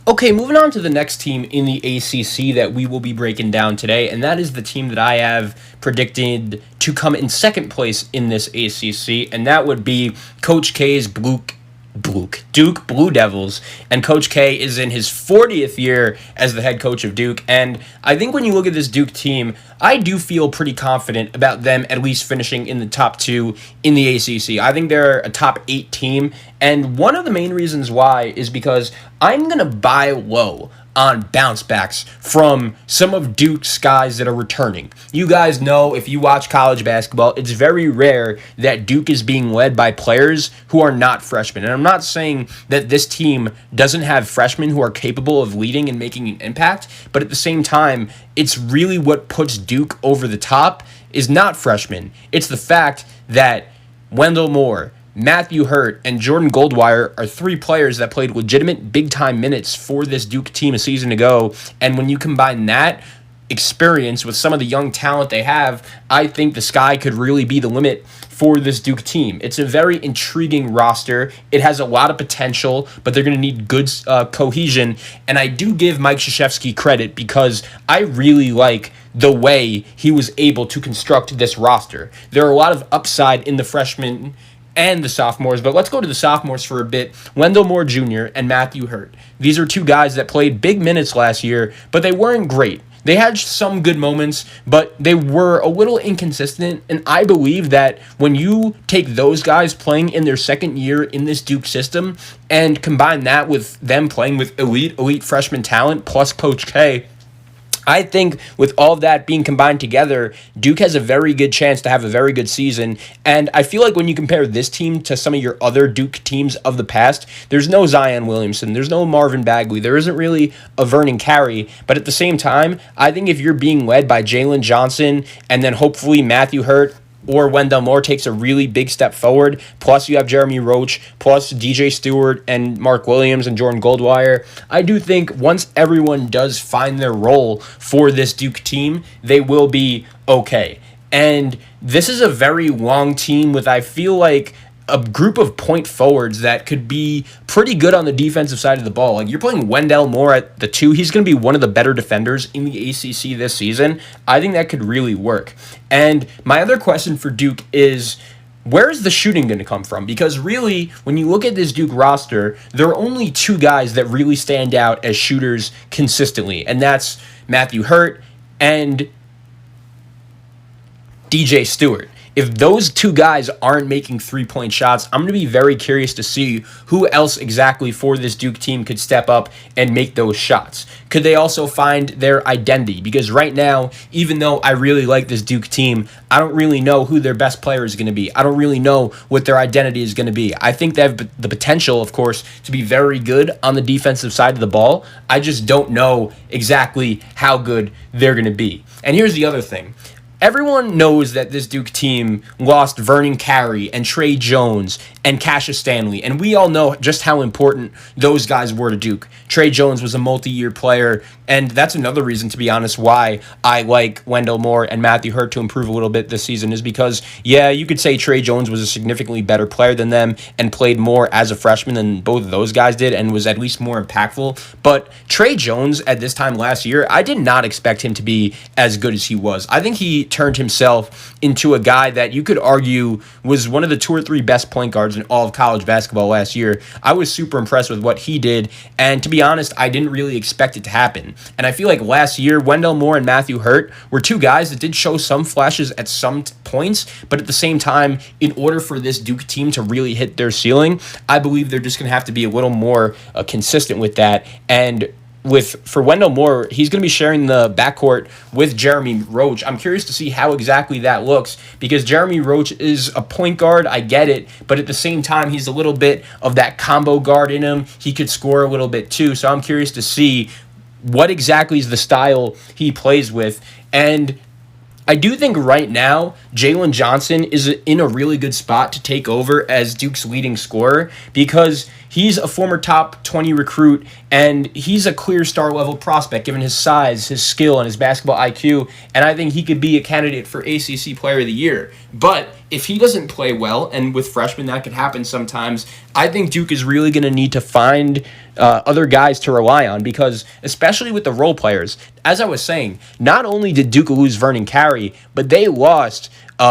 Okay, moving on to the next team in the ACC that we will be breaking down today, and that is the team that I have predicted to come in second place in this ACC, and that would be Coach K's Duke Blue Devils. And Coach K is in his 40th year as the head coach of Duke. And I think when you look at this Duke team, I do feel pretty confident about them at least finishing in the top two in the ACC. I think they're a top 8 team. And one of the main reasons why is because I'm going to buy low on bounce backs from some of Duke's guys that are returning. You guys know, if you watch college basketball, it's very rare that Duke is being led by players who are not freshmen. And I'm not saying that this team doesn't have freshmen who are capable of leading and making an impact, but at the same time, it's really what puts Duke over the top is not freshmen. It's the fact that Wendell Moore, Matthew Hurt, and Jordan Goldwire are 3 players that played legitimate big-time minutes for this Duke team a season ago. And when you combine that experience with some of the young talent they have, I think the sky could really be the limit for this Duke team. It's a very intriguing roster. It has a lot of potential, but they're going to need good cohesion. And I do give Mike Krzyzewski credit because I really like the way he was able to construct this roster. There are a lot of upside in the freshmen and the sophomores, but let's go to the sophomores for a bit. Wendell Moore Jr. and Matthew Hurt. These are 2 guys that played big minutes last year, but they weren't great. They had some good moments, but they were a little inconsistent, and I believe that when you take those guys playing in their second year in this Duke system and combine that with them playing with elite freshman talent plus Coach K, I think with all of that being combined together, Duke has a very good chance to have a very good season. And I feel like when you compare this team to some of your other Duke teams of the past, there's no Zion Williamson, there's no Marvin Bagley, there isn't really a Vernon Carey. But at the same time, I think if you're being led by Jalen Johnson and then hopefully Matthew Hurt or Wendell Moore takes a really big step forward, plus you have Jeremy Roach, plus DJ Stewart and Mark Williams and Jordan Goldwire, I do think once everyone does find their role for this Duke team, they will be okay. And this is a very long team with, I feel like, a group of point forwards that could be pretty good on the defensive side of the ball. Like, you're playing Wendell Moore at the 2. He's going to be one of the better defenders in the ACC this season. I think that could really work. And my other question for Duke is, where is the shooting going to come from? Because really, when you look at this Duke roster, there are only 2 guys that really stand out as shooters consistently, and that's Matthew Hurt and DJ Stewart. If those 2 guys aren't making 3-point shots, I'm going to be very curious to see who else exactly for this Duke team could step up and make those shots. Could they also find their identity? Because right now, even though I really like this Duke team, I don't really know who their best player is going to be. I don't really know what their identity is going to be. I think they have the potential, of course, to be very good on the defensive side of the ball. I just don't know exactly how good they're going to be. And here's the other thing. Everyone knows that this Duke team lost Vernon Carey and Trey Jones and Cassius Stanley, and we all know just how important those guys were to Duke. Trey Jones was a multi-year player, and that's another reason, to be honest, why I like Wendell Moore and Matthew Hurt to improve a little bit this season is because, yeah, you could say Trey Jones was a significantly better player than them and played more as a freshman than both of those guys did and was at least more impactful. But Trey Jones at this time last year, I did not expect him to be as good as he was. I think he turned himself into a guy that you could argue was one of the 2 or 3 best point guards in all of college basketball last year. I was super impressed with what he did, and to be honest, I didn't really expect it to happen. And I feel like last year, Wendell Moore and Matthew Hurt were 2 guys that did show some flashes at some points, but at the same time, in order for this Duke team to really hit their ceiling, I believe they're just going to have to be a little more consistent with that. And for Wendell Moore, he's going to be sharing the backcourt with Jeremy Roach. I'm curious to see how exactly that looks because Jeremy Roach is a point guard. I get it, but at the same time, he's a little bit of that combo guard in him. He could score a little bit too, so I'm curious to see what exactly is the style he plays with. And I do think right now, Jalen Johnson is in a really good spot to take over as Duke's leading scorer because He's a former top 20 recruit, and he's a clear star-level prospect given his size, his skill, and his basketball IQ, and I think he could be a candidate for ACC Player of the Year. But if he doesn't play well, and with freshmen that could happen sometimes, I think Duke is really going to need to find other guys to rely on, because especially with the role players, as I was saying, not only did Duke lose Vernon Carey, but they lost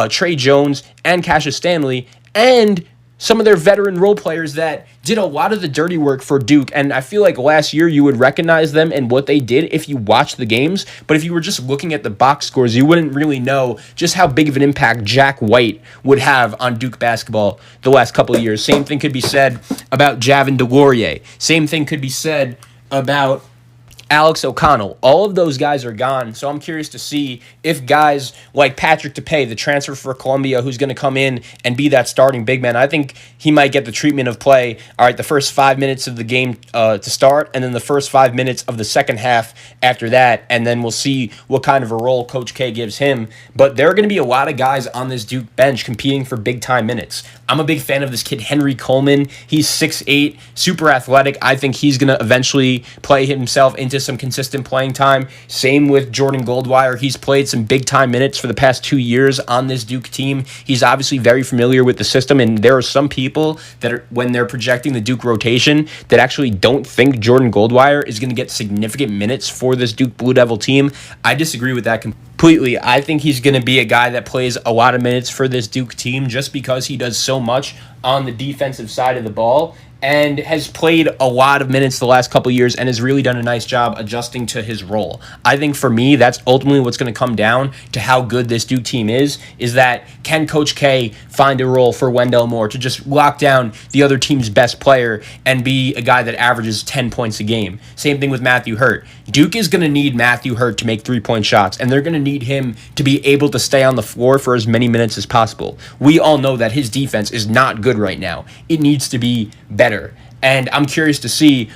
Trey Jones and Cassius Stanley, and some of their veteran role players that did a lot of the dirty work for Duke. And I feel like last year you would recognize them and what they did if you watched the games. But if you were just looking at the box scores, you wouldn't really know just how big of an impact Jack White would have on Duke basketball the last couple of years. Same thing could be said about Javin DeLaurier. Same thing could be said about Alex O'Connell. All of those guys are gone, so I'm curious to see if guys like Patrick DePay, the transfer for Columbia, who's going to come in and be that starting big man, I think he might get the treatment of play, all right, the first 5 minutes of the game to start, and then the first 5 minutes of the second half after that, and then we'll see what kind of a role Coach K gives him. But there are going to be a lot of guys on this Duke bench competing for big-time minutes. I'm a big fan of this kid, Henry Coleman. He's 6'8", super athletic. I think he's going to eventually play himself into some consistent playing time. Same with Jordan Goldwire. He's played some big-time minutes for the past 2 years on this Duke team. He's obviously very familiar with the system, and there are some people that are, when they're projecting the Duke rotation, that actually don't think Jordan Goldwire is going to get significant minutes for this Duke Blue Devil team. I disagree with that completely. I think he's going to be a guy that plays a lot of minutes for this Duke team just because he does so much on the defensive side of the ball and has played a lot of minutes the last couple of years and has really done a nice job adjusting to his role. I think for me, that's ultimately what's going to come down to how good this Duke team is that can Coach K find a role for Wendell Moore to just lock down the other team's best player and be a guy that averages 10 points a game. Same thing with Matthew Hurt. Duke is going to need Matthew Hurt to make three-point shots, and they're going to need him to be able to stay on the floor for as many minutes as possible. We all know that his defense is not good right now. It needs to be better. And I'm curious to see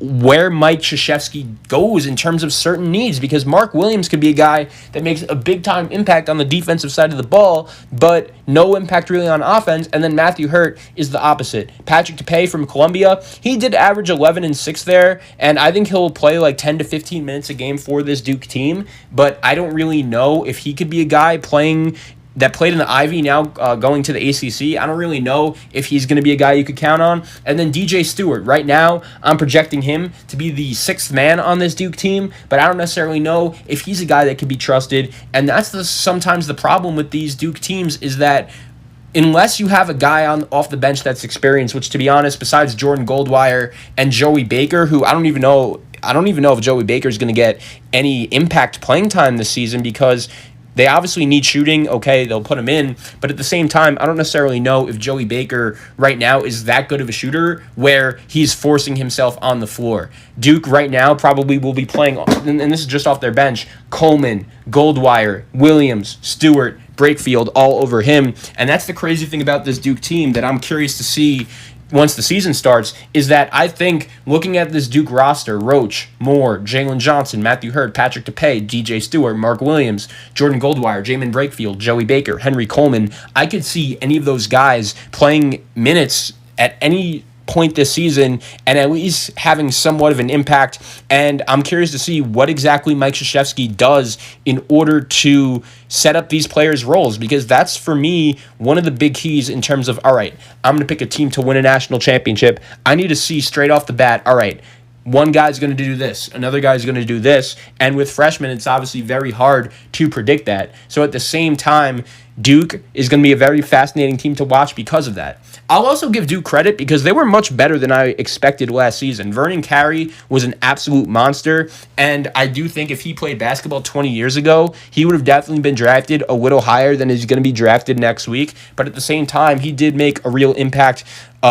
where Mike Krzyzewski goes in terms of certain needs, because Mark Williams could be a guy that makes a big-time impact on the defensive side of the ball, but no impact really on offense, and then Matthew Hurt is the opposite. Patrick DePay from Columbia, he did average 11 and 6 there, and I think he'll play like 10 to 15 minutes a game for this Duke team, but I don't really know if he could be a guy that played in the Ivy, now going to the ACC. I don't really know if he's going to be a guy you could count on. And then DJ Stewart. Right now, I'm projecting him to be the sixth man on this Duke team, but I don't necessarily know if he's a guy that can be trusted. And that's sometimes the problem with these Duke teams is that unless you have a guy off the bench that's experienced, which to be honest, besides Jordan Goldwire and Joey Baker, who I don't even know if Joey Baker is going to get any impact playing time this season, because they obviously need shooting. Okay, they'll put him in. But at the same time, I don't necessarily know if Joey Baker right now is that good of a shooter where he's forcing himself on the floor. Duke right now probably will be playing, and this is just off their bench, Coleman, Goldwire, Williams, Stewart, Brakefield all over him. And that's the crazy thing about this Duke team that I'm curious to see once the season starts, is that I think looking at this Duke roster, Roach, Moore, Jalen Johnson, Matthew Hurt, Patrick DePay, DJ Stewart, Mark Williams, Jordan Goldwire, Jamin Brakefield, Joey Baker, Henry Coleman, I could see any of those guys playing minutes at any point this season and at least having somewhat of an impact. And I'm curious to see what exactly Mike Krzyzewski does in order to set up these players' roles, because that's, for me, one of the big keys in terms of, all right, I'm going to pick a team to win a national championship. I need to see straight off the bat, all right, one guy's going to do this, another guy's going to do this, and with freshmen, it's obviously very hard to predict that. So at the same time, Duke is going to be a very fascinating team to watch because of that. I'll also give Duke credit because they were much better than I expected last season. Vernon Carey was an absolute monster, and I do think if he played basketball 20 years ago, he would have definitely been drafted a little higher than he's going to be drafted next week. But at the same time, he did make a real impact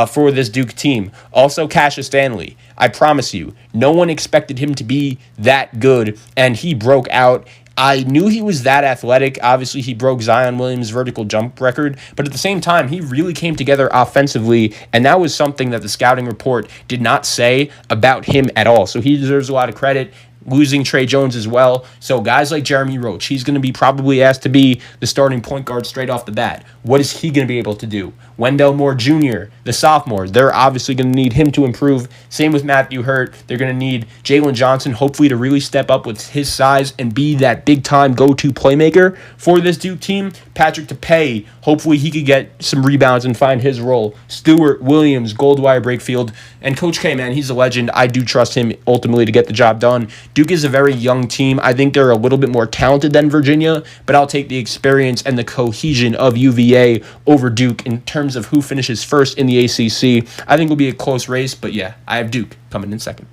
for this Duke team. Also, Cassius Stanley. I promise you, no one expected him to be that good, and he broke out. I knew he was that athletic. Obviously, he broke Zion Williams' vertical jump record, but at the same time, he really came together offensively, and that was something that the scouting report did not say about him at all. So he deserves a lot of credit. losing Trey Jones as well. So guys like Jeremy Roach, he's going to be probably asked to be the starting point guard straight off the bat. What is he going to be able to do? Wendell Moore Jr., the sophomore, they're obviously going to need him to improve. Same with Matthew Hurt. They're going to need Jalen Johnson, hopefully, to really step up with his size and be that big-time go-to playmaker for this Duke team. Patrick Tapey, hopefully he could get some rebounds and find his role. Stewart, Williams, Goldwire, Brakefield, and Coach K, man, he's a legend. I do trust him ultimately to get the job done. Duke is a very young team. I think they're a little bit more talented than Virginia, but I'll take the experience and the cohesion of UVA over Duke in terms of who finishes first in the ACC. I think it'll be a close race, but yeah, I have Duke coming in second.